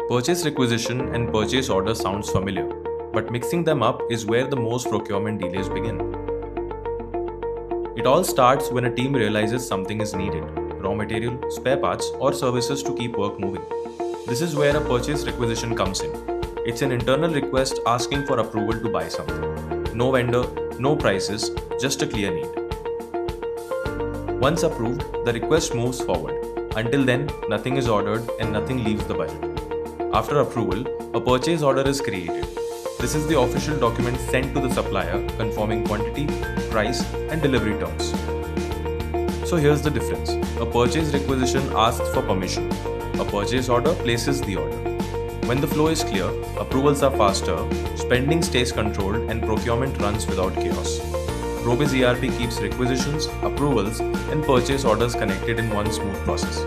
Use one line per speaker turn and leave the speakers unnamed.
Purchase requisition and purchase order sounds familiar, but mixing them up is where the most procurement delays begin. It all starts when a team realizes something is needed: raw material, spare parts, or services to keep work moving. This is where a purchase requisition comes in. It's an internal request asking for approval to buy something. No vendor, no prices, just a clear need. Once approved, the request moves forward. Until then, nothing is ordered and nothing leaves the budget. After approval, a purchase order is created. This is the official document sent to the supplier confirming quantity, price, and delivery terms. So here's the difference. A purchase requisition asks for permission. A purchase order places the order. When the flow is clear, approvals are faster, spending stays controlled, and procurement runs without chaos. Robe's ERP keeps requisitions, approvals, and purchase orders connected in one smooth process.